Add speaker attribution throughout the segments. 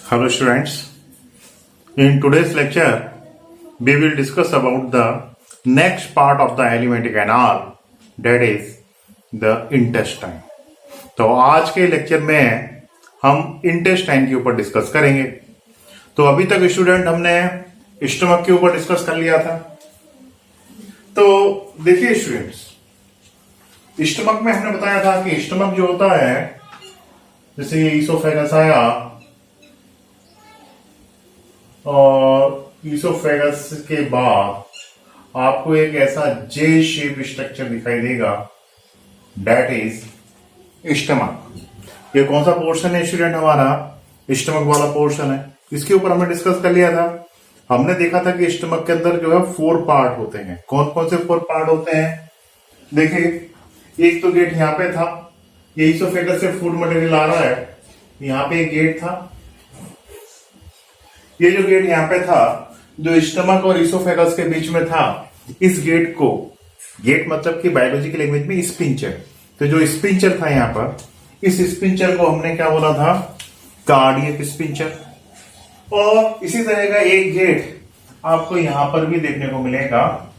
Speaker 1: Hello students, in today's lecture we will discuss about the next part of the alimentary canal, that is the intestine. तो आज के lecture में हम intestine के ऊपर discuss करेंगे। तो अभी तक स्टूडेंट हमने स्टमक के ऊपर डिस्कस कर लिया था। तो देखिए स्टूडेंट्स, स्टमक में हमने बताया था कि स्टमक जो होता है, जैसे ये ईसोफेगस आया और ईसोफेगस के बाद आपको एक ऐसा जे शेप स्ट्रक्चर दिखाई देगा, दैट इज स्टमक। ये कौन सा पोर्शन है स्टूडेंट? हमारा स्टमक वाला पोर्शन है। इसके ऊपर हमने डिस्कस कर लिया था। हमने देखा था कि स्टमक के अंदर जो है 4 पार्ट होते हैं। कौन कौन से 4 पार्ट होते हैं? देखिए, एक तो गेट यहाँ पे था, ये ईसोफेगस से फूड मटेरियल आ रहा है, यहाँ पे एक गेट था। ये जो गेट यहाँ पे था, जो स्टमक और ईसोफेगस के बीच में था, इस गेट को, गेट मतलब कि बायोलॉजी की लैंग्वेज में स्पिंचर, तो जो स्पिंचर था यहाँ पर, इस स्पिंचर को हमने क्या बोला था? Cardiac sphincter. और इसी तरह का एक गेट आपको यहां पर भी देखने को मिलेगा,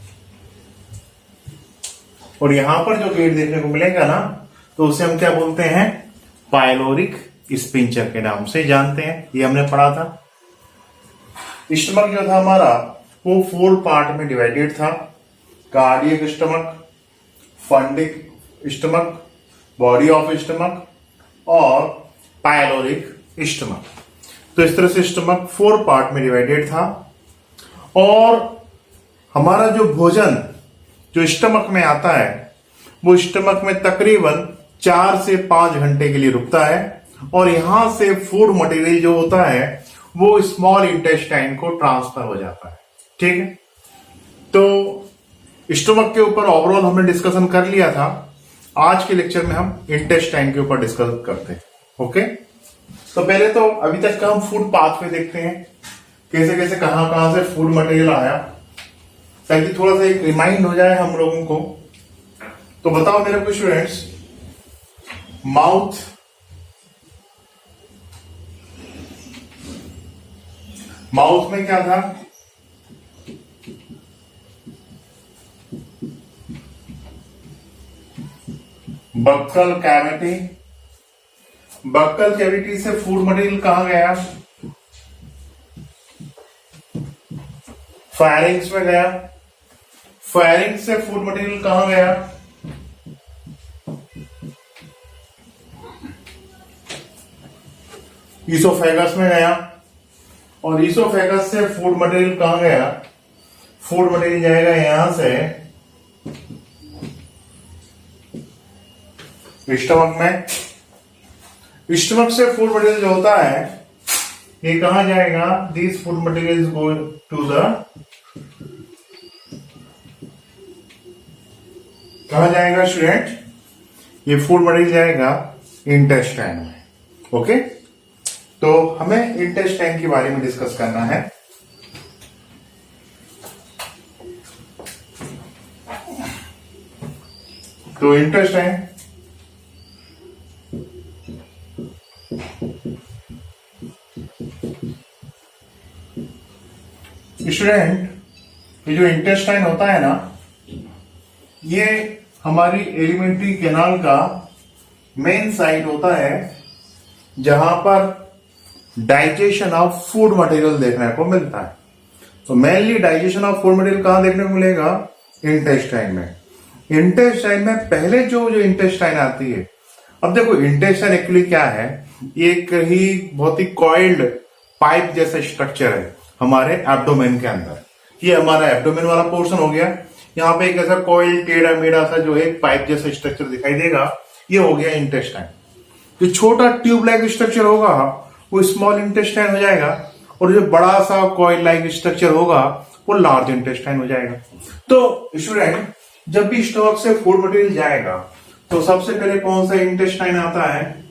Speaker 1: और यहां पर जो गेट देखने को मिलेगा ना, तो उसे हम क्या बोलते हैं? पायलोरिक स्पिंचर के नाम से जानते हैं। ये हमने पढ़ा था। स्टमक जो था हमारा, वो 4 पार्ट में डिवाइडेड था। Cardiac stomach, fundic stomach, body of stomach और पायलोरिक स्टमक। तो इस तरह से स्टमक 4 पार्ट में डिवाइडेड था। और हमारा जो भोजन जो स्टमक में आता है, वो स्टमक में तकरीबन 4 से 5 घंटे के लिए रुकता है, और यहां से फूड मटेरियल जो होता है वो स्मॉल इंटेस्टाइन को ट्रांसफर हो जाता है। ठीक है, तो स्टमक के ऊपर ओवरऑल हमने डिस्कशन कर लिया था। आज के लेक्चर में हम इंटेस्टाइन के ऊपर डिस्कस करते हैं। ओके, तो पहले तो अभी तक का हम फूड पाथवे देखते हैं, कैसे कैसे कहां से फूड मटेरियल आया, ताकि थोड़ा सा एक रिमाइंड हो जाए हम लोगों को। तो बताओ मेरे को स्टूडेंट्स, माउथ में क्या था? Buccal cavity. बक्कल कैविटी से फूड मटेरियल कहां गया? फायरिंग्स में गया। फायरिंग्स से फूड मटेरियल कहां गया? ईसोफेगस में गया। और ईसोफेगस से फूड मटेरियल कहां गया? फूड मटेरियल जाएगा यहां से स्टमक में। स्टमक से फूड मटेरियल जो होता है, ये कहां जाएगा? This food material is going to the, कहां जाएगा स्टूडेंट? ये फूड मटेरियल जाएगा इंटेस्टाइन में। ओके, तो हमें इंटेस्टाइन के बारे में डिस्कस करना है। तो इंटेस्टाइन स्टूडेंट, ये जो इंटेस्टाइन होता है ना, ये हमारी एलिमेंट्री कैनाल का मेन साइट होता है, जहां पर डाइजेशन ऑफ फूड मटेरियल देखने को मिलता है। तो mainly digestion of food material कहां देखने को मिलेगा? इंटेस्टाइन में। इंटेस्टाइन में पहले जो इंटेस्टाइन आती है, अब देखो इंटेस्टाइन एक्चुअली क्या है? एक ही बहुत ही कॉइल्ड पाइप जैसा स्ट्रक्चर है हमारे एब्डोमेन के अंदर। ये हमारा एब्डोमेन वाला पोर्शन हो गया। यहाँ पे एक ऐसा कॉइल टेढ़ा मेढ़ा सा जो एक पाइप जैसा स्ट्रक्चर दिखाई देगा, ये हो गया इंटेस्टाइन। जो छोटा ट्यूब लाइक स्ट्रक्चर होगा वो स्मॉल इंटेस्टाइन हो जाएगा, और जो बड़ा सा कॉइल लाइक स्ट्रक्चर होगा वो लार्ज इंटेस्टाइन हो जाएगा। तो स्टूडेंट, जब भी स्टमक से फूड मटेरियल जाएगा, तो सबसे पहले कौन सा इंटेस्टाइन आता है?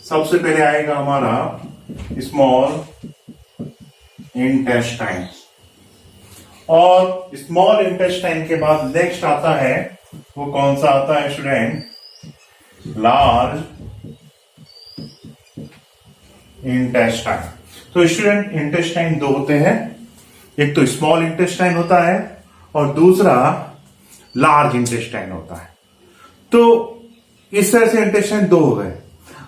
Speaker 1: सबसे पहले आएगा हमारा स्मॉल इंटेस्टाइन, और स्मॉल इंटेस्टाइन के बाद नेक्स्ट आता है, वो कौन सा आता है स्टूडेंट? Large intestine. तो स्टूडेंट इंटेस्टाइन दो होते हैं, एक तो स्मॉल इंटेस्टाइन होता है और दूसरा लार्ज इंटेस्टाइन होता है। तो इस तरह से इंटेस्टाइन दो हो गए।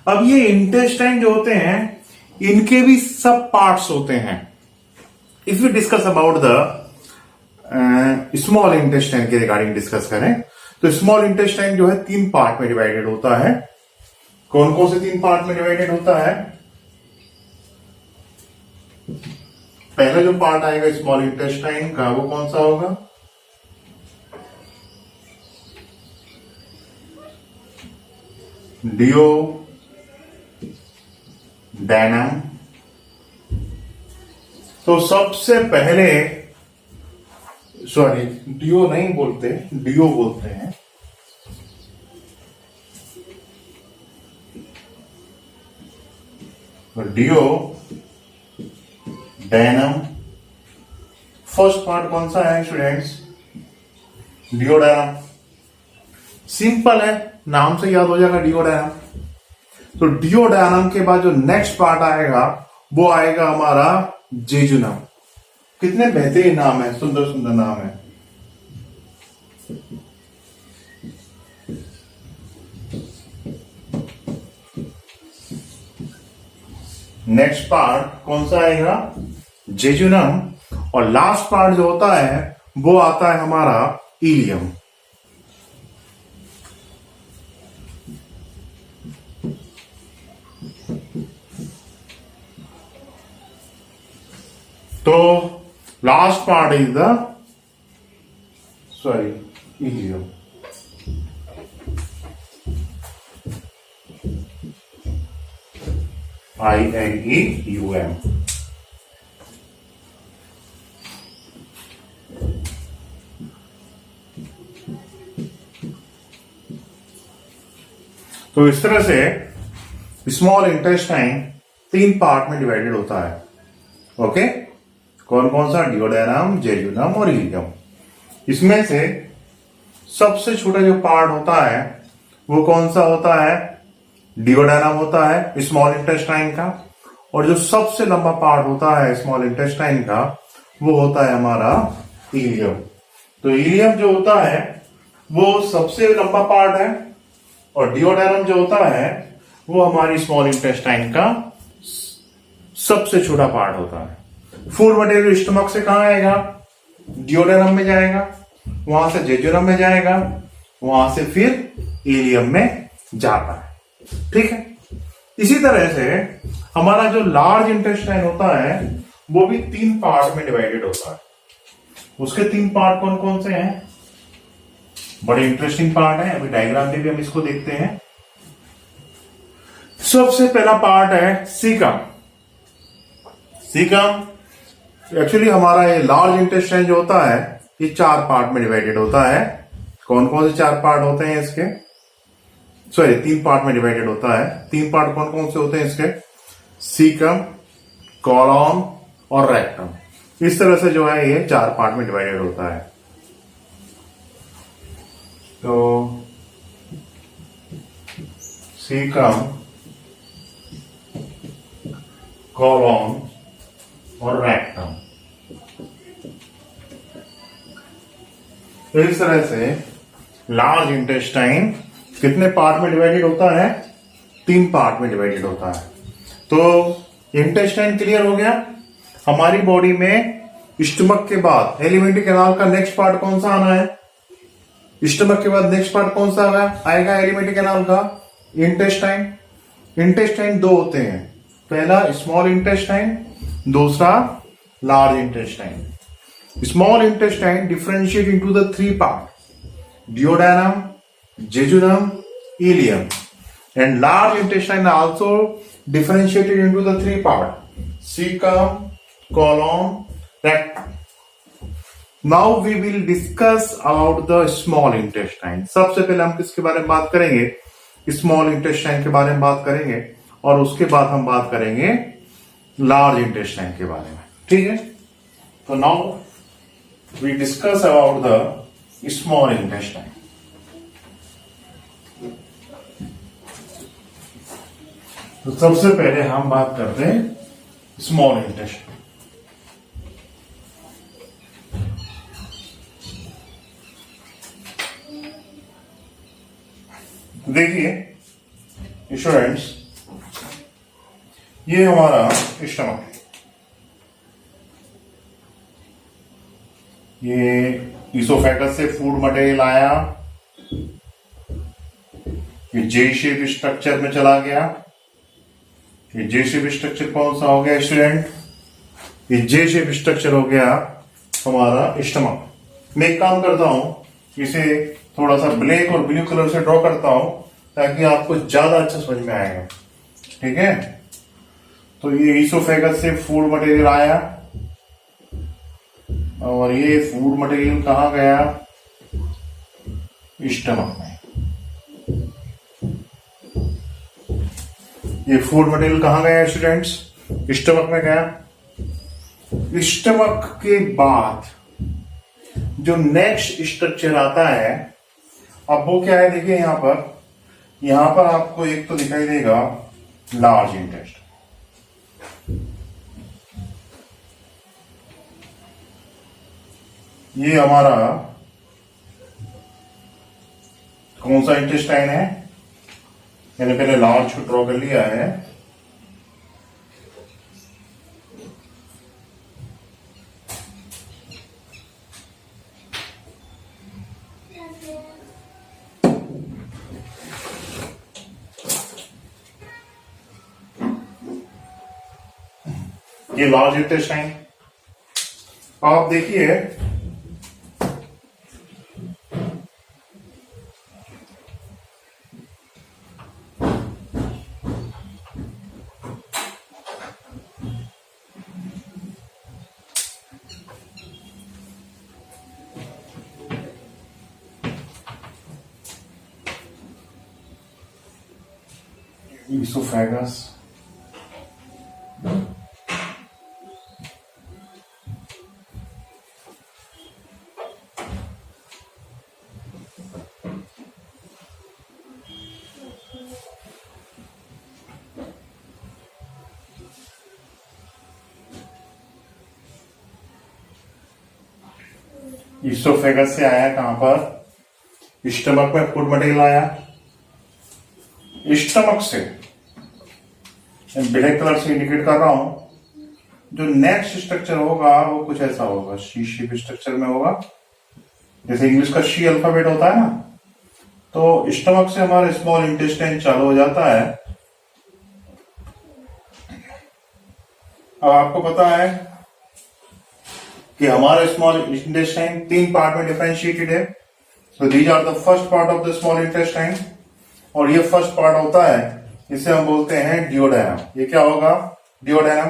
Speaker 1: अब ये इंटेस्टाइन जो होते हैं इनके भी सब पार्ट्स होते हैं। If you discuss about the small intestine के रिगार्डिंग डिस्कस करें तो स्मॉल इंटेस्टाइन जो है 3 पार्ट में डिवाइडेड होता है। कौन कौन से 3 पार्ट में डिवाइडेड होता है? पहला जो पार्ट आएगा स्मॉल इंटेस्टाइन का वो कौन सा होगा? डियोडेनम। तो सबसे पहले, सॉरी डियो नहीं बोलते, डियो बोलते हैं। डियोडेनम फर्स्ट पार्ट कौन सा है स्टूडेंट्स? डियोडेनम। सिंपल है, नाम से याद हो जाएगा डियोडेनम। तो डियोडेनम के बाद जो नेक्स्ट पार्ट आएगा वो आएगा हमारा जेजुनम। कितने बेहतरीन नाम है, सुंदर सुंदर नाम है। नेक्स्ट पार्ट कौन सा आएगा? जेजुनम। और लास्ट पार्ट जो होता है वो आता है हमारा इलियम। तो last part is the ilium. ILEUM। तो इस तरह से स्मॉल इंटेस्टाइन 3 पार्ट में डिवाइडेड होता है। ओके, कौन कौन सा? डियोडेनम, जेजुनम और इलियम। इसमें से सबसे छोटा जो पार्ट होता है वो कौन सा होता है? डियोडेनम होता है स्मॉल इंटेस्टाइन का। और जो सबसे लंबा पार्ट होता है स्मॉल इंटेस्टाइन का वो होता है हमारा इलियम। तो इलियम जो होता है वो सबसे लंबा पार्ट है और डियोडेनम जो होता है वो हमारी स्मॉल इंटेस्टाइन का सबसे छोटा पार्ट होता है। फूड मटेरियल स्टमक से कहां आएगा? डियोडेनम में जाएगा, वहां से जेजुनम में जाएगा, वहां से फिर इलियम में जाता है। ठीक है, इसी तरह से हमारा जो लार्ज इंटेस्टाइन होता है वो भी 3 पार्ट में डिवाइडेड होता है। उसके 3 पार्ट कौन कौन से हैं? बड़े इंटरेस्टिंग पार्ट है, अभी डायग्राम में भी हम इसको देखते हैं। सबसे पहला पार्ट है सीकम। सीकम एक्चुअली हमारा ये लार्ज इंटेस्टाइन जो होता है ये 4 पार्ट में डिवाइडेड होता है। कौन कौन से 4 पार्ट होते हैं इसके? 3 पार्ट में डिवाइडेड होता है। 3 पार्ट कौन कौन से होते हैं इसके? सीकम, कॉलम और रेक्टम। इस तरह से जो है ये 4 पार्ट में डिवाइडेड होता है। तो सीकम, कॉलम और रेक्टम। तो इस तरह से लार्ज इंटेस्टाइन कितने पार्ट में डिवाइडेड होता है? 3 पार्ट में डिवाइडेड होता है। तो इंटेस्टाइन क्लियर हो गया। हमारी बॉडी में स्टमक के बाद एलिमेंट्री कैनाल का नेक्स्ट पार्ट कौन सा आना है? स्टमक के बाद नेक्स्ट पार्ट कौन सा आएगा एलिमेंट्री कैनाल का? इंटेस्टाइन। इंटेस्टाइन 2 होते हैं, पहला स्मॉल इंटेस्टाइन, दूसरा large intestine. Small intestine differentiate into the 3 part: duodenum, jejunum, ileum, and large intestine also differentiated into the 3 parts: cecum, colon, rectum. Now we will discuss about the small intestine. सबसे पहले हम किसके बारे में बात करेंगे? Small intestine के बारे में बात करेंगे और उसके बाद हम बात करेंगे लार्ज इंटेस्टाइन के बारे में। ठीक है, तो now we discuss about the small intestine. तो सबसे पहले हम बात करते हैं स्मॉल इंटेस्टाइन। देखिए स्टूडेंट्स, ये हमारा स्टमक है, ये इसोफेगस से फूड मटेरियल आया, ये जे शेप स्ट्रक्चर में चला गया। ये जे शेप स्ट्रक्चर कौन सा हो गया स्टूडेंट? ये जे शेप स्ट्रक्चर हो गया हमारा स्टमक। मैं एक काम करता हूं, इसे थोड़ा सा ब्लैक और ब्लू कलर से ड्रॉ करता हूं ताकि आपको ज्यादा अच्छा समझ में आएगा। ठीक है, तो ये इसोफेगस से फूड मटेरियल आया और ये फूड मटेरियल कहां गया? स्टमक में। ये फूड मटेरियल कहां गया स्टूडेंट्स? स्टमक में गया। स्टमक के बाद जो नेक्स्ट स्ट्रक्चर आता है, अब वो क्या है? देखिए यहां पर आपको एक तो दिखाई देगा लार्ज इंटेस्टाइन। ये हमारा कौन सा इंटेस्टाइन है? मैंने पहले लार्ज को ड्रॉ कर लिया है। ये लार्ज इंटेस्टाइन। आप देखिए esophagus, इसोफेगस से आया कहां पर? स्टमक में फूड मटेरियल आया। स्टमक से ब्लैक कलर से इंडिकेट कर रहा हूं, जो नेक्स्ट स्ट्रक्चर होगा वो कुछ ऐसा होगा, सी शेप स्ट्रक्चर में होगा। जैसे इंग्लिश का शी अल्फाबेट होता है ना, तो स्टमक से हमारा स्मॉल इंटेस्टाइन चालू हो जाता है। अब आपको पता है कि हमारा स्मॉल इंटेस्टाइन 3 पार्ट में डिफरेंशिएटेड है। So these are the first part of the small intestine, और ये फर्स्ट पार्ट होता है, इसे हम बोलते हैं डियोडेनम। ये क्या होगा? डियोडेनम।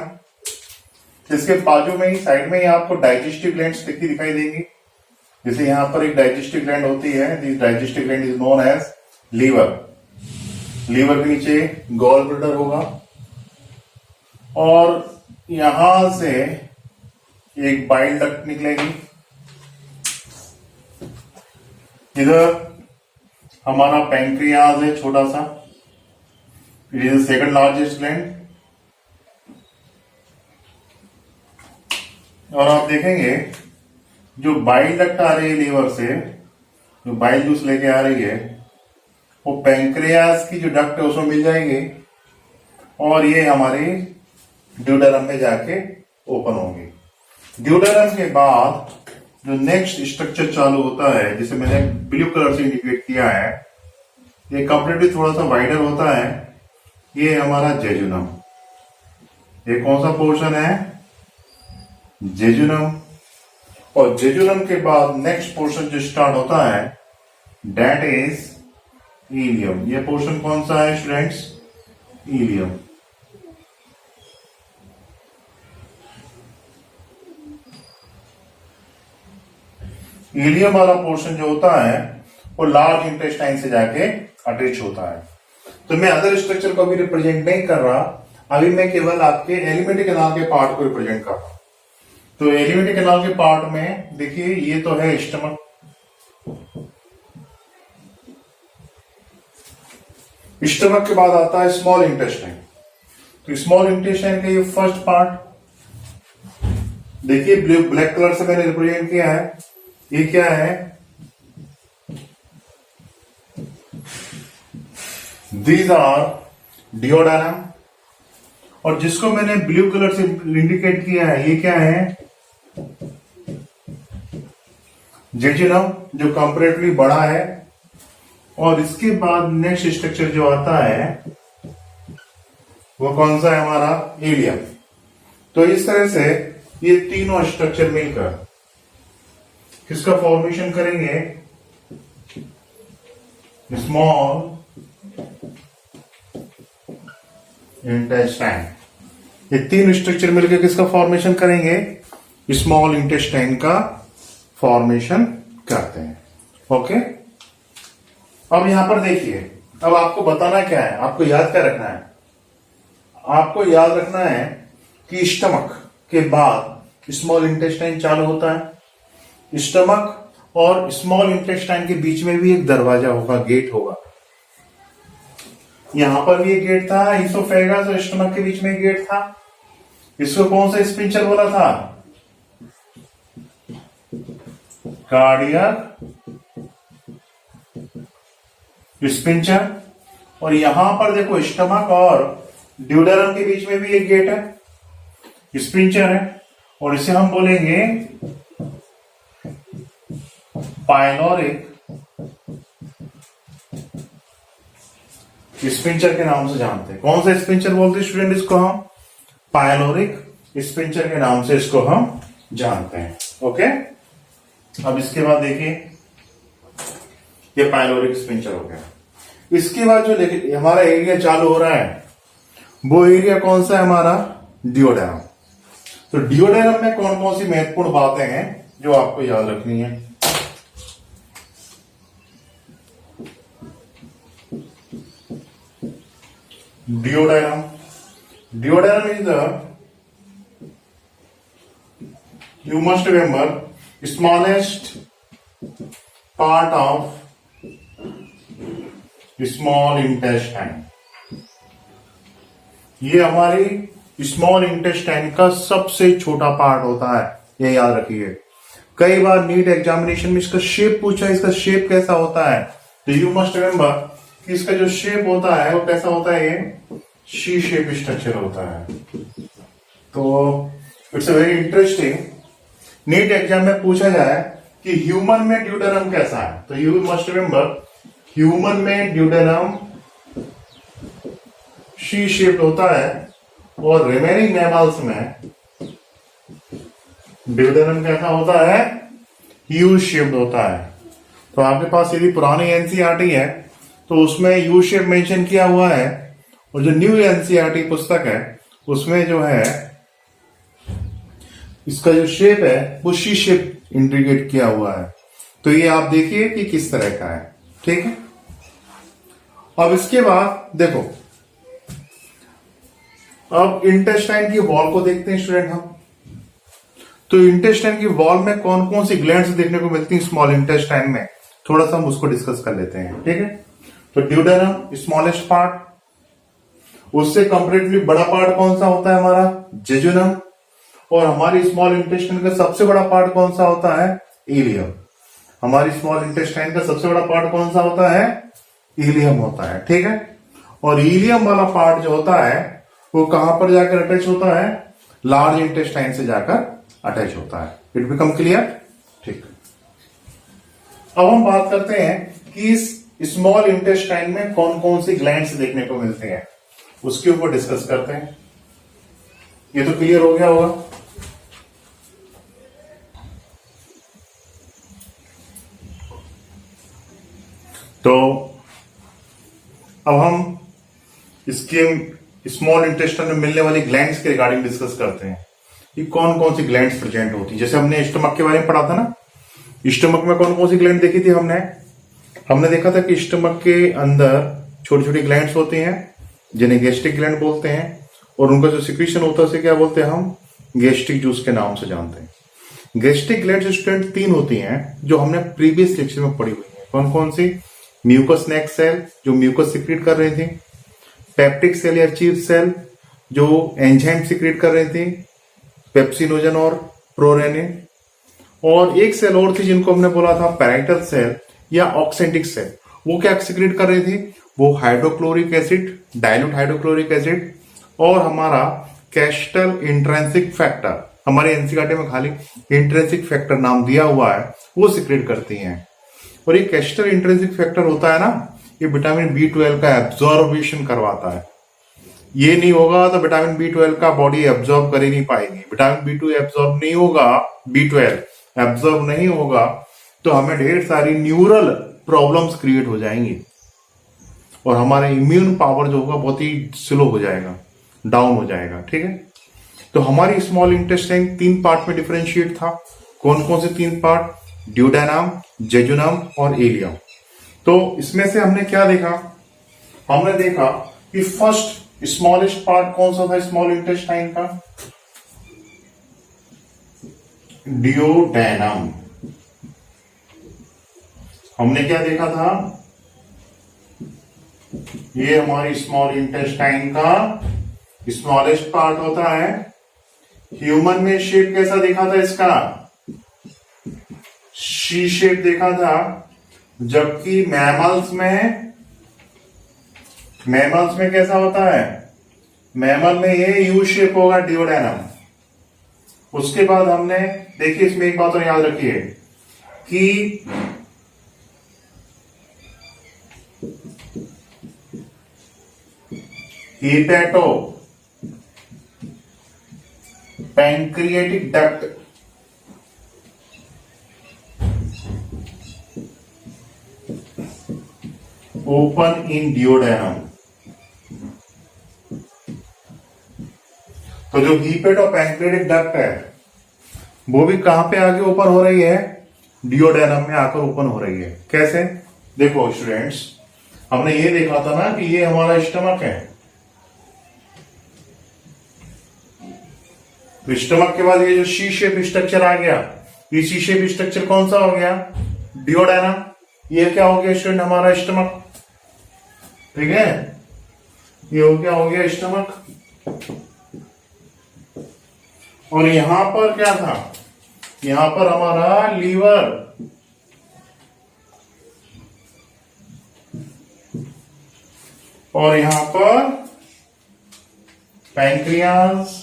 Speaker 1: इसके बाजू में ही, साइड में ही आपको डाइजेस्टिव ग्लैंड्स दिखाई देंगी। जैसे यहां पर एक डाइजेस्टिव ग्लैंड होती है, this digestive gland is known as liver. Liver के नीचे गॉल ब्लैडर होगा, और यहां से एक बाइल डक्ट निकलेगी। इधर हमारा पैंक्रियाज है छोटा सा, it is second largest gland. और आप देखेंगे जो बाइल डक्ट आ रही है लीवर से, जो बाइल जूस लेके आ रही है, वो पैंक्रियाज की जो डक्ट है उसमें मिल जाएंगे, और ये हमारे ड्यूडेनम में जाके ओपन होंगे। ड्यूडेनम के बाद जो नेक्स्ट स्ट्रक्चर चालू होता है, जिसे मैंने ब्लू कलर से इंडिकेट किया है, ये कंप्लीटली थोड़ा सा वाइडर होता है। ये हमारा जेजुनम। ये कौन सा पोर्शन है? जेजुनम। और जेजुनम के बाद नेक्स्ट पोर्शन जो स्टार्ट होता है, दैट इज इलियम। ये पोर्शन कौन सा है स्टूडेंट्स? इलियम। इलियम वाला पोर्शन जो होता है वो लार्ज इंटेस्टाइन से जाके अटैच होता है। तो मैं अदर स्ट्रक्चर को भी रिप्रेजेंट नहीं कर रहा, अभी मैं केवल आपके एलिमेंट्री कैनाल के पार्ट को रिप्रेजेंट कर रहा हूं। तो एलिमेंट्री कैनाल के पार्ट में देखिए, ये तो है स्टमक। स्टमक के बाद आता है स्मॉल इंटेस्टाइन। तो स्मॉल इंटेस्टाइन का ये फर्स्ट पार्ट देखिए, ब्लैक कलर से मैंने रिप्रेजेंट किया है। ये क्या है? These are duodenum. और जिसको मैंने ब्लू कलर से इंडिकेट किया है, ये क्या है? जेजुनम, जो कंपैरेटिवली बड़ा है। और इसके बाद नेक्स्ट स्ट्रक्चर जो आता है वो कौन सा है? हमारा इलियम। तो इस तरह से ये तीनों स्ट्रक्चर मिलकर किसका फॉर्मेशन करेंगे? Small intestine. ये तीन स्ट्रक्चर मिलकर किसका फॉर्मेशन करेंगे? स्मॉल इंटेस्टाइन का फॉर्मेशन करते हैं। ओके, अब यहां पर देखिए, अब आपको बताना क्या है, आपको याद क्या रखना है? आपको याद रखना है कि स्टमक के बाद स्मॉल इंटेस्टाइन चालू होता है। स्टमक और स्मॉल इंटेस्टाइन के बीच में भी एक दरवाजा होगा, गेट होगा। यहां पर भी एक गेट था, इसोफेगस और स्टमक के बीच में एक गेट था। इसको कौन सा स्पिंचर बोला था? Cardiac sphincter. और यहां पर देखो, स्टमक और ड्यूडेनम के बीच में भी एक गेट है, स्पिंचर है, और इसे हम बोलेंगे पाइलोरिक स्पिंचर के नाम से जानते हैं। कौन सा स्पिंचर बोलते हैं स्टूडेंट? इसको हम पाइलोरिक स्पिंचर के नाम से इसको हम जानते हैं। ओके, अब इसके बाद देखिए, ये पाइलोरिक स्पिंचर हो गया। इसके बाद जो हमारा एरिया चालू हो रहा है वो एरिया कौन सा है? हमारा डियोडेनम। तो डियोडेनम में कौन कौन सी महत्वपूर्ण बातें हैं जो आपको याद रखनी है? Duodenum is the, you must remember, smallest part of small intestine। ये हमारी स्मॉल इंटेस्टाइन का सबसे छोटा पार्ट होता है, ये याद रखिए। कई बार नीट एग्जामिनेशन में इसका शेप पूछा है, इसका शेप कैसा होता है? तो यू मस्ट रिमेंबर कि इसका जो शेप होता है वो कैसा होता है? ये शी शेप स्ट्रक्चर होता है। तो it's a very interesting. NEET exam में पूछा जाए कि ह्यूमन में ड्यूडेनम कैसा है, तो यू मस्ट रिमेंबर ह्यूमन में ड्यूडेनम शी शेप्ड होता है, और रिमेनिंग मैमल्स में ड्यूडेनम कैसा होता है? यू शेप्ड होता है। तो आपके पास यदि पुरानी एनसीईआरटी है तो उसमें यू शेप मेंशन किया हुआ है, और जो न्यू एनसीईआरटी पुस्तक है उसमें जो है इसका जो शेप है वो शी शेप इंडिकेट किया हुआ है। तो ये आप देखिए कि किस तरह का है। ठीक है, अब इसके बाद देखो, अब इंटेस्टाइन की वॉल को देखते हैं स्टूडेंट हम। तो इंटेस्टाइन की वॉल में कौन कौन सी ग्लैंड्स देखने को मिलती हैं स्मॉल इंटेस्टाइन में, थोड़ा सा हम उसको डिस्कस कर लेते हैं। ठीक है, तो ड्यूडेनम स्मॉलेस्ट पार्ट, उससे कंपैरेटिवली बड़ा पार्ट कौन सा होता है? हमारा जेजुनम। और हमारी स्मॉल इंटेस्टाइन का सबसे बड़ा पार्ट कौन सा होता है? इलियम। हमारी स्मॉल इंटेस्टाइन का सबसे बड़ा पार्ट कौन सा होता है? इलियम होता है। ठीक है, और इलियम वाला पार्ट जो होता है वो कहां पर जाकर अटैच होता है? लार्ज इंटेस्टाइन से जाकर अटैच होता है। It become clear? ठीक। अब हम बात करते हैं कि इस स्मॉल इंटेस्टाइन में कौन कौन सी ग्लैंड्स देखने को मिलते हैं, उसके ऊपर डिस्कस करते हैं। ये तो क्लियर हो गया होगा। तो अब हम इसके स्मॉल इंटेस्टाइन में मिलने वाली ग्लैंड्स के रिगार्डिंग डिस्कस करते हैं कि कौन कौन सी ग्लैंड्स प्रेजेंट होती है। जैसे हमने स्टमक के बारे में पढ़ा था ना, स्टमक में कौन कौन सी ग्लैंड देखी थी हमने देखा था कि स्टमक के अंदर छोटी छोटी ग्लैंड्स होती हैं जिन्हें गैस्ट्रिक ग्लैंड बोलते हैं, और उनका जो सिक्रीशन होता है उसे क्या बोलते हैं? हम गैस्ट्रिक जूस के नाम से जानते हैं। गैस्ट्रिक ग्लैंड स्टूडेंट 3 होती हैं जो हमने प्रीवियस लेक्चर में पढ़ी हुई है। कौन कौन सी? म्यूकस नेक सेल जो म्यूकस सिक्रीट कर रही थी, पेप्टिक सेल या चीफ सेल जो एंजाइम सीक्रेट कर रहे थे, पेप्सिनोजन और प्रोरेनिन। और एक सेल और थी जिनको हमने बोला था पैराइटल सेल या ऑक्सेंटिक सेल। वो क्या सीक्रेट कर रहे थे? वो hydrochloric acid, dilute hydrochloric acid और हमारा कैस्टल इंट्रेंसिक फैक्टर, हमारे एनसीईआरटी में खाली इंट्रेंसिक फैक्टर नाम दिया हुआ है, वो सीक्रेट करती हैं। और ये कैस्टल इंट्रेंसिक फैक्टर होता है ना, ये विटामिन B12 का एब्जॉर्बेशन करवाता है। ये नहीं होगा तो विटामिन B12 का बॉडी एब्जॉर्ब कर ही नहीं पाएगी। विटामिन B2 एब्जॉर्ब नहीं होगा, B12 एब्जॉर्ब नहीं होगा तो हमें ढेर सारी न्यूरल प्रॉब्लम्स क्रिएट हो जाएंगी और हमारा इम्यून पावर जो होगा बहुत ही स्लो हो जाएगा, डाउन हो जाएगा। ठीक है, तो हमारी स्मॉल इंटेस्टाइन 3 पार्ट में डिफरेंशिएट था। कौन कौन से 3 पार्ट? ड्यूडेनम, जेजुनम और इलियम। तो इसमें से हमने क्या देखा? हमने देखा कि फर्स्ट स्मॉलेस्ट पार्ट कौन सा था स्मॉल इंटेस्टाइन का? ड्यूडेनम। हमने क्या देखा था? ये हमारी स्मॉल इंटेस्टाइन का स्मॉलेस्ट पार्ट होता है। ह्यूमन में शेप कैसा देखा था इसका? सी शेप देखा था, जबकि मैमल्स में कैसा होता है? मैमल में ये यू शेप होगा, ड्यूडेनम। उसके बाद हमने देखिए, इसमें एक बात और याद रखिए कि hepato pancreatic duct open in duodenum. तो जो हीपेटो पैंक्रियाटिक डक्ट है वो भी कहां पे आगे ओपन हो रही है? ड्यूडेनम में आकर ओपन हो रही है। कैसे? देखो स्टूडेंट्स, हमने ये देखा था ना कि ये हमारा स्टमक है। तो स्टमक के बाद ये जो सी शेप स्ट्रक्चर आ गया, ये सी शेप स्ट्रक्चर कौन सा हो गया? ड्यूडेनम। ये क्या हो गया स्टूडेंट? हमारा स्टमक। ठीक है, ये हो गया स्टमक। और यहां पर क्या था? यहां पर हमारा लीवर, और यहां पर पैंक्रियास।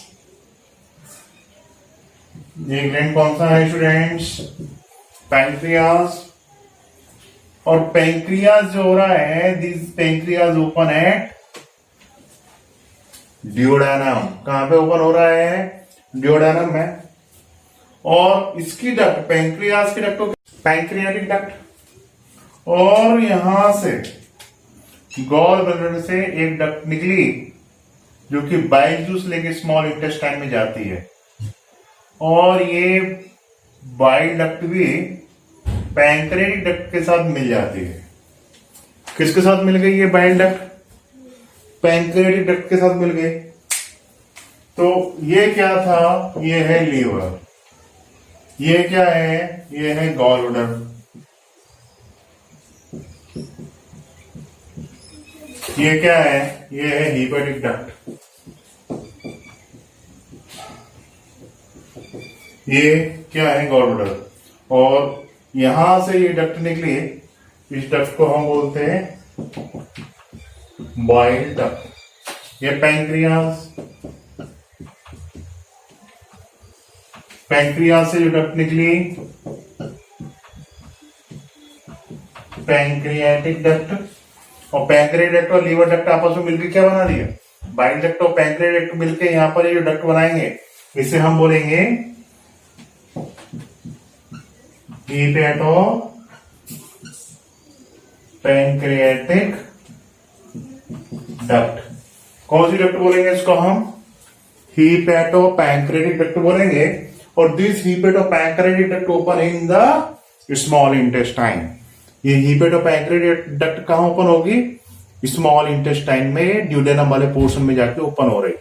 Speaker 1: ये ग्लैंड कौन सा है स्टूडेंट्स? पैंक्रियास। और पैंक्रियास जो हो रहा है, this pancreas open at duodenum. कहां पे ओपन हो रहा है? ड्यूडेनम में। और इसकी डक्ट, पैंक्रियास की डक्ट को पैंक्रियाटिक डक्ट, और यहां से गॉल ब्लैडर से एक डक्ट निकली जो कि बाइल जूस लेके स्मॉल इंटेस्टाइन में जाती है। और ये बाइल डक्ट भी पैंक्रियाटिक डक्ट के साथ मिल जाती है। किसके साथ मिल गई ये बाइल डक्ट? पैंक्रियाटिक डक्ट के साथ मिल गई। तो ये क्या था? ये है लीवर। ये क्या है? ये है गॉल ब्लैडर। ये क्या है? ये है हीपेटिक डक्ट। ये क्या है? Gall bladder. और यहां से ये डक्ट निकली, इस डक्ट को हम बोलते हैं बाइल डक्ट। ये पैंक्रियास, पैंक्रियास से जो डक्ट निकली पैंक्रियाटिक डक्ट, और पैंक्रियाटिक डक्ट और लीवर डक्ट आपस में मिलकर क्या बना दिया? बाइल डक्ट और पैंक्रियाटिक डक्ट मिलकर यहां पर ये जो डक्ट बनाएंगे इसे हम बोलेंगे हीपेटो पैंक्रियाटिक डक्ट। कौन सी डक्ट बोलेंगे इसको? हम हीपेटो पैंक्रियाटिक डक्ट बोलेंगे। और this hepato pancreatic duct open in the small intestine. ये हीपेटो पैंक्रियाटिक डक्ट कहां ओपन होगी? स्मॉल इंटेस्टाइन में, ड्यूडेनम वाले पोर्शन में जाके ओपन हो रही।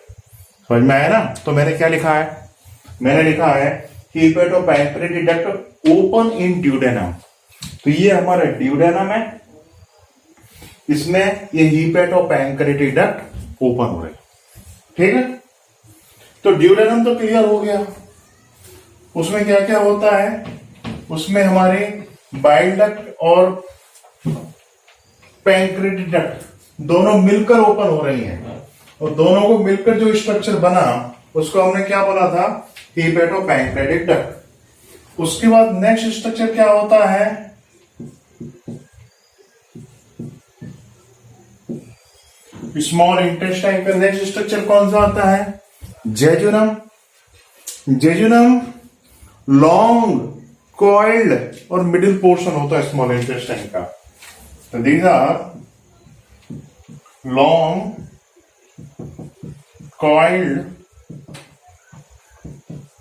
Speaker 1: समझ में आया ना? तो मैंने क्या लिखा है? मैंने लिखा है hepato pancreatic duct open in duodenum. तो ये हमारा ड्यूडेनम है, इसमें ये हीपेटो पैंक्रियाटिक डक्ट ओपन हो रही। ठीक है, तो ड्यूडेनम तो क्लियर हो गया। उसमें क्या क्या होता है, उसमें हमारे बाइल डक्ट और पैंक्रेटिक डक्ट दोनों मिलकर ओपन हो रही हैं, और दोनों को मिलकर जो स्ट्रक्चर बना उसको हमने क्या बोला था, हीपेटो पैंक्रेटिक डक्ट। उसके बाद नेक्स्ट स्ट्रक्चर क्या होता है, स्मॉल इंटेस्टाइन का नेक्स्ट स्ट्रक्चर कौन सा आता है, जेजुनम। जेजुनम लॉन्ग कॉइल्ड और मिडिल पोर्शन होता है स्मॉल इंटेस्टाइन का। तो these are long coiled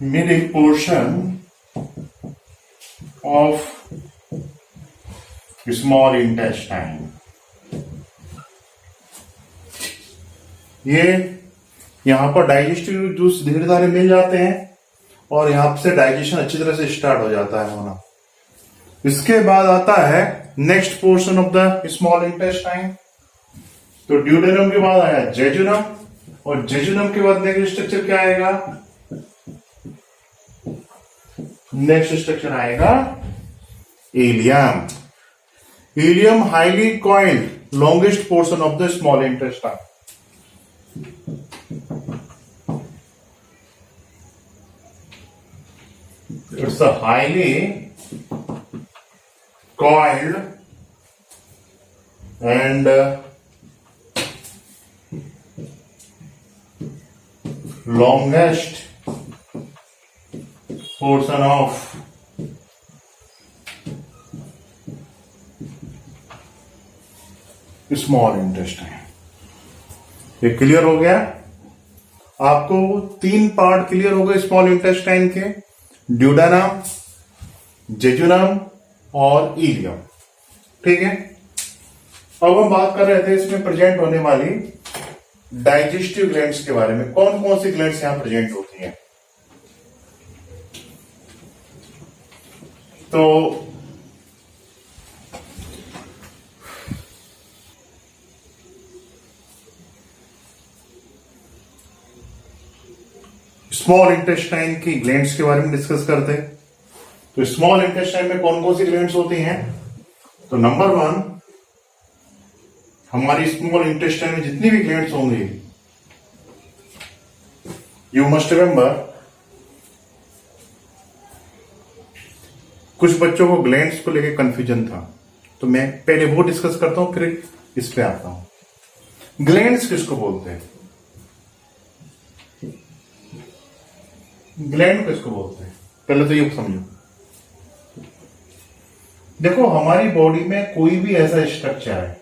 Speaker 1: middle portion of small intestine. ये यहां पर डाइजेस्टिव जूस धीरे धीरे मिल जाते हैं और यहां से डाइजेशन अच्छी तरह से स्टार्ट हो जाता है होना। इसके बाद आता है next portion of the small intestine. तो ड्यूडेनम के बाद आया जेजुनम, और जेजुनम के बाद नेक्स्ट स्ट्रक्चर क्या आएगा, नेक्स्ट स्ट्रक्चर आएगा ileum. Ileum highly coiled longest portion of the small intestine. It's a highly coiled and longest portion of small intestine. ये क्लियर हो गया आपको, 3 पार्ट क्लियर हो गए स्मॉल इंटेस्टाइन के, ड्यूडेनम, जेजुनम और इलियम। ठीक है, अब हम बात कर रहे थे इसमें प्रेजेंट होने वाली डाइजेस्टिव ग्लैंड्स के बारे में। कौन कौन सी ग्लैंड्स यहां प्रेजेंट होती हैं, तो स्मॉल इंटेस्टाइन की ग्लैंड्स के बारे में डिस्कस करते हैं। तो स्मॉल इंटेस्टाइन में कौन कौन सी ग्लैंड्स होती हैं, तो नंबर 1, हमारी स्मॉल इंटेस्टाइन में जितनी भी ग्लैंड्स होंगी, यू मस्ट रिमेंबर, कुछ बच्चों को ग्लैंड्स को लेकर कंफ्यूजन था, तो मैं पहले वो डिस्कस करता हूं फिर इस पे आता हूं। ग्लैंड्स किसको बोलते हैं, ग्लैंड किसको बोलते हैं, पहले तो ये समझो। देखो, हमारी बॉडी में कोई भी ऐसा स्ट्रक्चर है,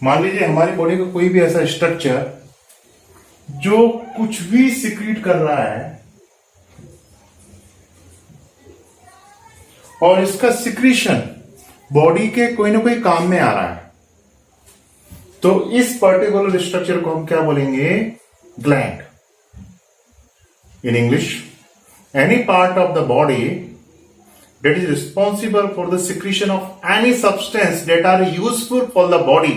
Speaker 1: मान लीजिए हमारी बॉडी का कोई भी ऐसा स्ट्रक्चर जो कुछ भी सिक्रीट कर रहा है और इसका सिक्रीशन बॉडी के कोई ना कोई काम में आ रहा है, तो इस पर्टिकुलर स्ट्रक्चर को हम क्या बोलेंगे, gland. In English, any part of the body that is responsible for the secretion of any substance that are useful for the body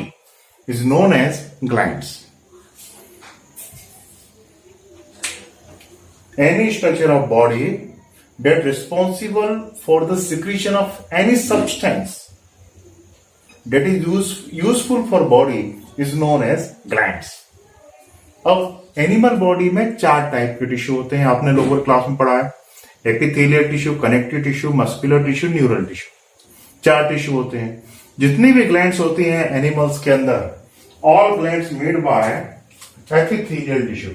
Speaker 1: is known as glands. Any structure of body that is responsible for the secretion of any substance that is useful for body is known as glands. अब animal body में 4 type के tissue होते हैं, आपने lower class में पढ़ा है, epithelial tissue, connective tissue, muscular tissue, neural tissue. 4 tissue होते हैं। जितनी भी ग्लैंड्स होती हैं एनिमल्स के अंदर, all glands made by epithelial tissue.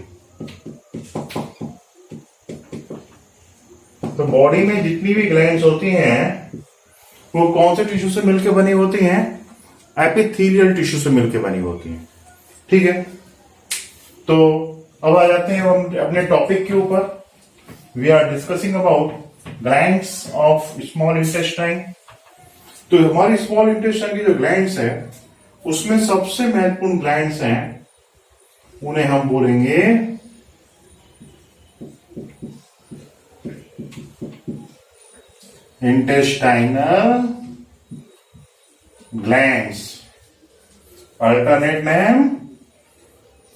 Speaker 1: तो बॉडी में जितनी भी ग्लैंड्स होती हैं वो कौन से टिश्यू से मिलकर बनी होती हैं, एपिथेलियल टिश्यू से मिलकर बनी होती हैं। ठीक है, तो अब आ जाते हैं हम अपने टॉपिक के ऊपर। We are discussing about glands of small intestine. तो हमारी स्मॉल इंटेस्टाइन की जो ग्लैंड्स है उसमें सबसे महत्वपूर्ण ग्लैंड्स हैं, उन्हें हम बोलेंगे intestinal glands. Alternate name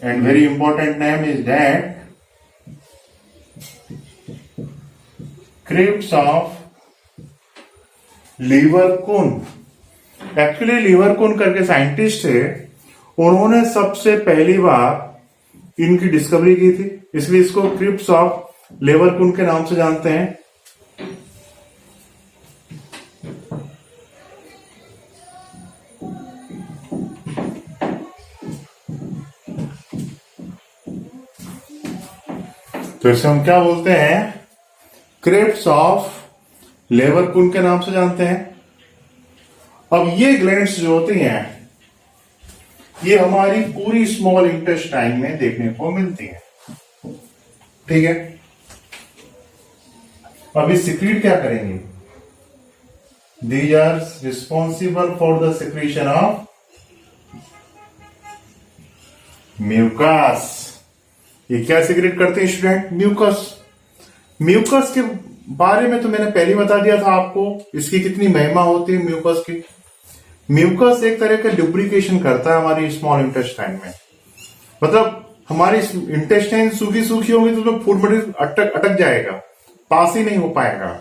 Speaker 1: and very important name is that Cripps of Lieberkuhn. Actually Lieberkuhn करके साइंटिस्ट थे, उन्होंने सबसे पहली बार इनकी डिस्कवरी की थी, इसलिए इसको क्रिप्स ऑफ लीवरकून के नाम से जानते हैं। तो इसे हम क्या बोलते हैं? क्रिप्स ऑफ लीवरकून के नाम से जानते हैं। अब ये ग्लैंड्स जो होती हैं, ये हमारी पूरी स्मॉल इंटेस्टाइन में देखने को मिलती हैं। ठीक है, अब ये सिक्रीट क्या करेंगे? These are responsible for the secretion of mucus. ये क्या सिक्रेट करते हैं स्टूडेंट? म्यूकस। म्यूकस के बारे में तो मैंने पहले बता दिया था आपको, इसकी कितनी महिमा होती है म्यूकस की। म्यूकस एक तरह का लुब्रिकेशन करता है हमारी स्मॉल इंटेस्टाइन में। मतलब हमारी इंटेस्टाइन सूखी सूखी होगी तो उसमें फूड मटेरियल अटक जाएगा, पास ही नहीं हो पाएगा।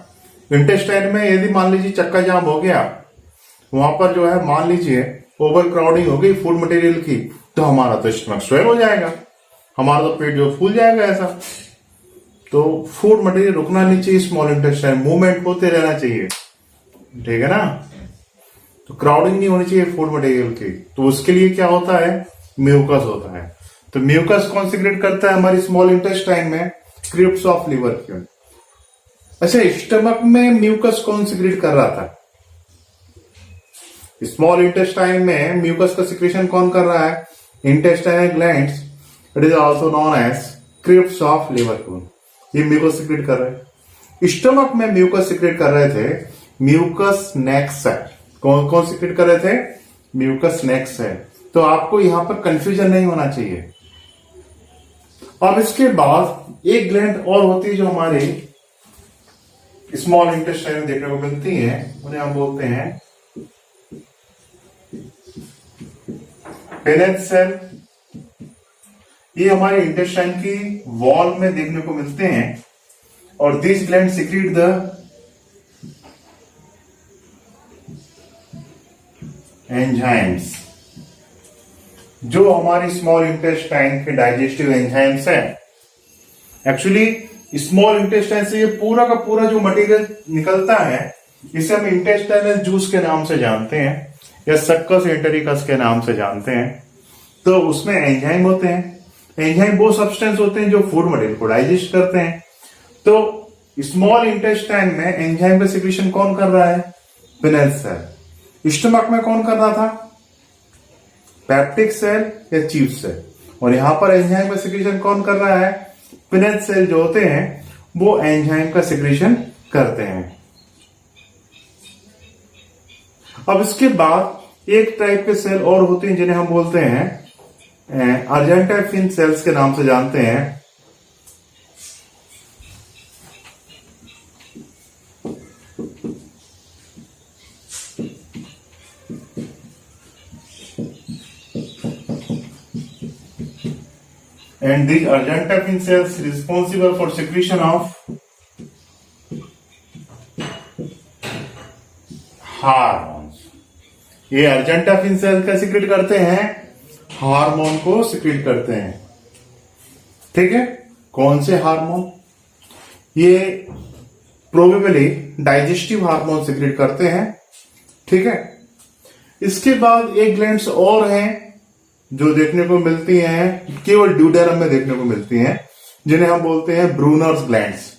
Speaker 1: इंटेस्टाइन में यदि मान लीजिए चक्का जाम हो गया, वहां पर जो है मान लीजिए ओवर क्राउडिंग हो गई फूड मटेरियल की, तो हमारा तो स्टमक स्वेल हो जाएगा, हमारा तो पेट जो फूल जाएगा ऐसा। तो फूड मटेरियल रुकना नहीं चाहिए, स्मॉल इंटेस्टाइन मूवमेंट होते रहना चाहिए। ठीक है ना? तो क्राउडिंग नहीं होनी चाहिए फूड मटेरियल की। तो उसके लिए क्या होता है? म्यूकस होता है। तो म्यूकस कौन सिक्रेट करता है हमारी स्मॉल इंटेस्टाइन में? Crypts of Lieberkuhn. अच्छा, स्टमक में म्यूकस कौन सिक्रेट कर रहा था? स्मॉल इंटेस्टाइन में म्यूकस का सिक्रेशन कौन कर रहा है? Intestinal glands, it is also known as crypts of Lieberkuhn. ये म्यूकस सिक्रेट कर रहे हैं। स्टमक में म्यूकस सिक्रेट कर रहे थे म्यूकस नेक्स सेल। कौन कौन सिक्रेट कर रहे थे? Mucus neck cell. तो आपको यहां पर कंफ्यूजन नहीं होना चाहिए। अब इसके बाद एक ग्लैंड और होती है जो हमारी स्मॉल इंटेस्टाइन में देखने को मिलती है, उन्हें हम बोलते हैं पेनेट सेल। ये हमारे इंटेस्टाइन की वॉल में देखने को मिलते हैं और this gland secrete the enzymes, जो हमारी स्मॉल इंटेस्टाइन के डाइजेस्टिव एंजाइम्स है। एक्चुअली स्मॉल इंटेस्टाइन से ये पूरा का पूरा जो मटेरियल निकलता है, इसे हम इंटेस्टाइनल जूस के नाम से जानते हैं या सक्कस एंटेरिकस के नाम से जानते हैं। तो उसमें एंजाइम होते हैं। एंजाइम वो सब्सटेंस होते हैं जो फूड मटेरियल को डाइजेस्ट करते हैं। तो स्मॉल इंटेस्टाइन में एंजाइम का सिक्रीशन कौन कर रहा है? Penal cell. स्टमक में कौन कर रहा था? पेप्टिक सेल या चीफ सेल। और यहां पर एंजाइम का सिक्रीशन कौन कर रहा है? पिनेल सेल जो होते हैं वो एंजाइम का सिक्रीशन करते हैं। अब इसके बाद एक टाइप के सेल और होते हैं जिन्हें हम बोलते हैं अर्जेंटाइफिन सेल्स के नाम से जानते हैं। And these argentapin cells responsible for secretion of hormones. ये अर्जेंटाफिन सेल क्या सिक्रेट करते हैं? हार्मोन को सिक्रेट करते हैं। ठीक है, कौन से हार्मोन? ये प्रोबेबली डाइजेस्टिव हार्मोन सिक्रेट करते हैं। ठीक है, इसके बाद एक ग्लैंड्स और हैं जो देखने को मिलती हैं, केवल ड्यूडेरम में देखने को मिलती हैं, जिन्हें हम बोलते हैं Brunner's glands.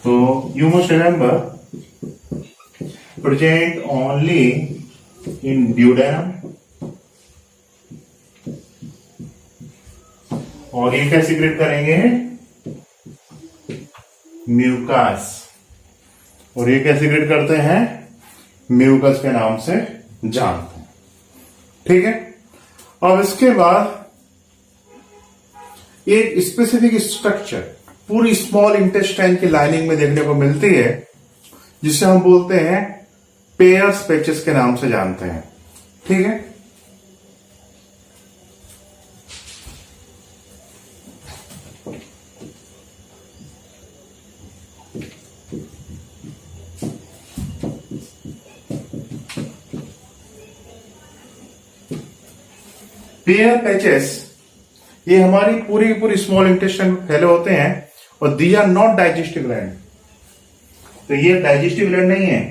Speaker 1: So you must remember, present only in duodenum, और ये क्या सिक्रेट करेंगे? म्यूकस। और ये क्या सिक्रेट करते हैं? म्यूकस के नाम से जानते हैं। ठीक है, और इसके बाद एक स्पेसिफिक स्ट्रक्चर पूरी स्मॉल इंटेस्टाइन की लाइनिंग में देखने को मिलती है, जिसे हम बोलते हैं पेयर्स पैचेस के नाम से जानते हैं। ठीक है, पेयर पैचेस ये हमारी पूरी की पूरी स्मॉल इंटेस्टाइन में फैले होते हैं और दी आर नॉट डाइजेस्टिव ग्लैंड। तो ये डाइजेस्टिव ग्लैंड नहीं है,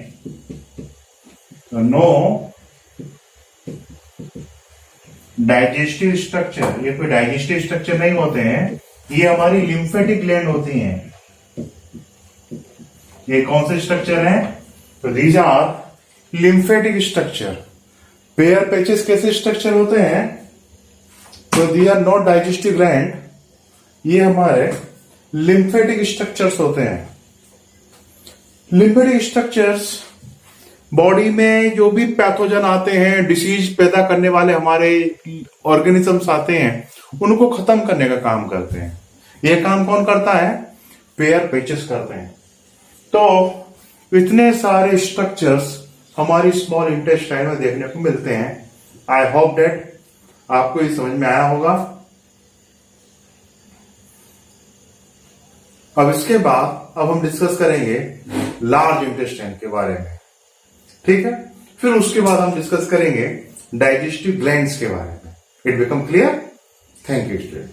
Speaker 1: तो नो डाइजेस्टिव स्ट्रक्चर, ये कोई डाइजेस्टिव स्ट्रक्चर नहीं होते हैं, ये हमारी लिम्फेटिक ग्लैंड होती हैं। ये कौन से स्ट्रक्चर हैं? तो these are lymphatic structure. Peyer patches कैसे स्ट्रक्चर होते हैं? तो the are not digestive gland, ये हमारे लिम्फेटिक स्ट्रक्चर्स होते हैं। लिम्फेटिक स्ट्रक्चर्स बॉडी में जो भी पैथोजन आते हैं, डिसीज पैदा करने वाले हमारे ऑर्गेनिजम्स आते हैं, उनको खत्म करने का काम करते हैं। यह काम कौन करता है? पेयर पैचेस करते हैं। तो इतने सारे स्ट्रक्चर्स हमारी स्मॉल इंटेस्टाइन में देखने को मिलते हैं। आई होप दैट आपको ये समझ में आया होगा। अब इसके बाद अब हम डिस्कस करेंगे लार्ज इंटेस्टाइन के बारे में। ठीक है, फिर उसके बाद हम डिस्कस करेंगे डाइजेस्टिव ग्लैंड्स के बारे में। It become clear? Thank you student.